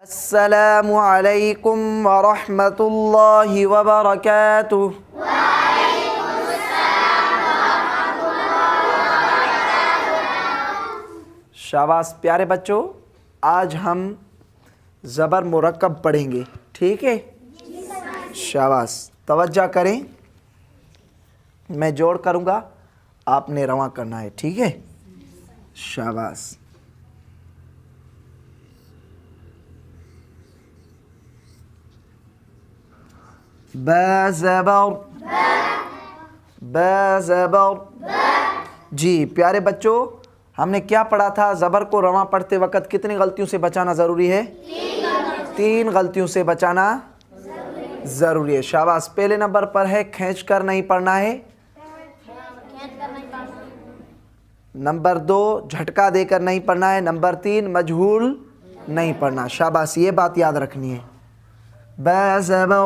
अस्सलामु अलैकुम वरहमतुल्लाहि वबरकातुह। शाबाश प्यारे बच्चों, आज हम ज़बर मुरक्कब पढ़ेंगे, ठीक है? शाबाश, तवज्जो करें, मैं जोड़ करूँगा, आपने रवा करना है, ठीक है? शाबाश। ब ज़बर। जी प्यारे बच्चों, हमने क्या पढ़ा था? ज़बर को रवा पढ़ते वक़्त कितनी गलतियों से बचाना ज़रूरी है? तीन गलतियों से बचाना ज़रूरी है। शाबाश। पहले नंबर पर है खींच कर नहीं पढ़ना है। नंबर 2 झटका देकर नहीं पढ़ना है। नंबर 3 मजहूल नहीं पढ़ना। शाबाश, ये बात याद रखनी है। ब ज़बर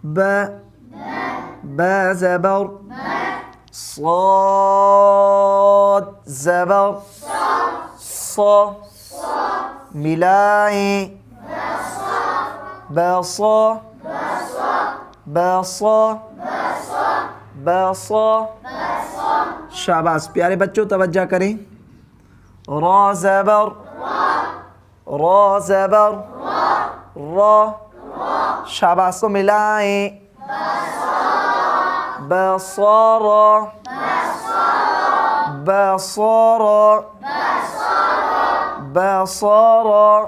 ब ज़बर। صاد ज़बर ص मिलाएं बस बस बस। शाबाश प्यारे बच्चों, तवज्जो करें। रा ज़बर रा ज़बर रा। शाबाश को मिलाएं बसर बसर बसर।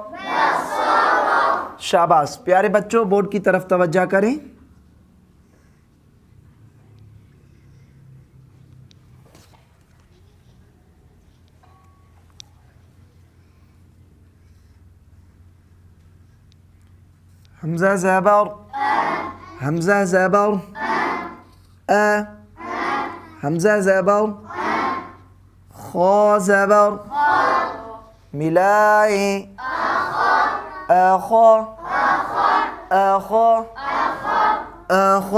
शाबाश प्यारे बच्चों, बोर्ड की तरफ तवज्जो करें। हमज़ा ज़बर हमज़ा ज़बर अ। हमज़ा ज़बर खा ज़बर मिलाएं अख अख अख।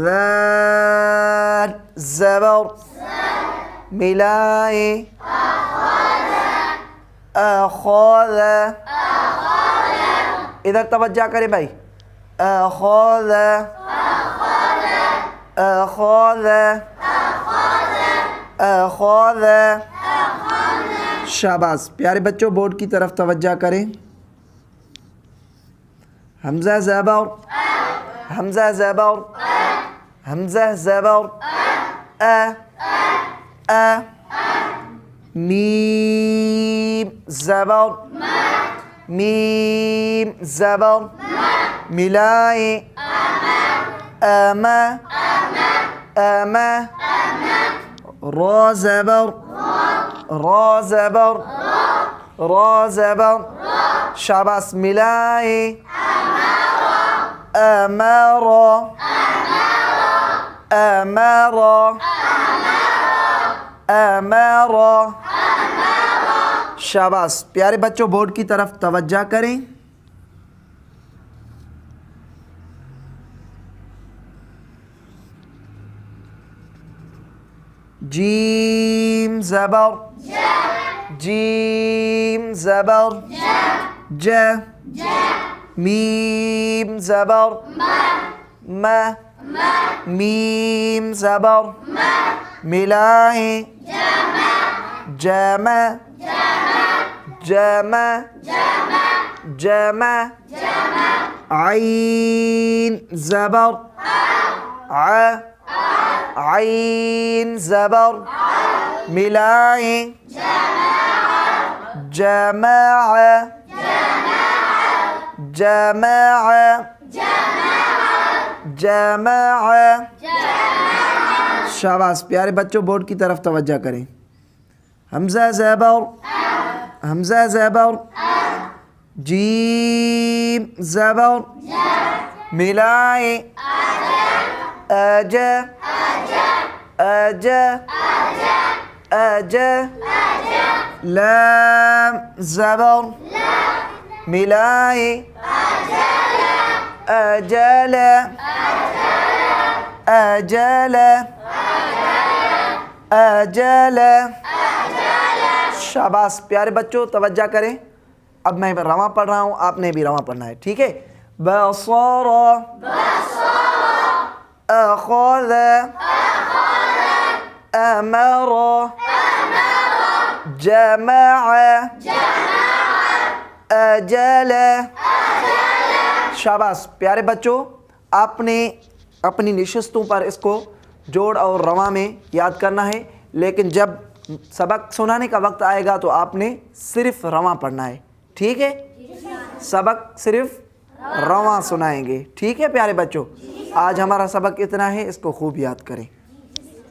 ज़ाल ज़बर मिलाएं अख़ज़। इधर तवज्जो करें भाई। अख़ज़ अख़ज़ अख़ज़। शाबाश प्यारे बच्चों, बोर्ड की तरफ तवज्जो करें। हमज़ा ज़बर हमज़ा ज़बर हमज़ा ज़बर अ अ। मीम ज़बर मीम ज़बर मिलाएं अम अम। रा ज़बर रा ज़बर रा ज़बर। शाबाश मिलाएं अमरा अमरा अमरा। शाबाश प्यारे बच्चों, बोर्ड की तरफ तवज्जो करें। जीम ज़बर जीम ज़बर ज। मीम ज़बर म मीम ज़बर मिलाएं जम जम जम। आइन ज़बर आ आइन ज़बर मिलाएं जमा जमा जमा। शाबाश प्यारे बच्चों, बोर्ड की तरफ तवज्जो करें। हमज़ा ज़बर हमज़ा ज़बर जीम ज़बर मिलाएं अज अज अज। लाम ज़बर मिलाएं अजल अजल अजल। शाबाश प्यारे बच्चों, तवज्जो करें। अब मैं रवां पढ़ रहा हूँ, आपने भी रवां पढ़ना है, ठीक है। बसर, अखज़, अमर, जमअ, अजल। शाबाश प्यारे बच्चों, आपने अपनी नशिस्तों पर इसको जोड़ और रवां में याद करना है, लेकिन जब सबक सुनाने का वक्त आएगा तो आपने सिर्फ रवां पढ़ना है, ठीक है। सबक सिर्फ रवां सुनाएंगे, ठीक है प्यारे बच्चों। आज हमारा सबक इतना है, इसको खूब याद करें।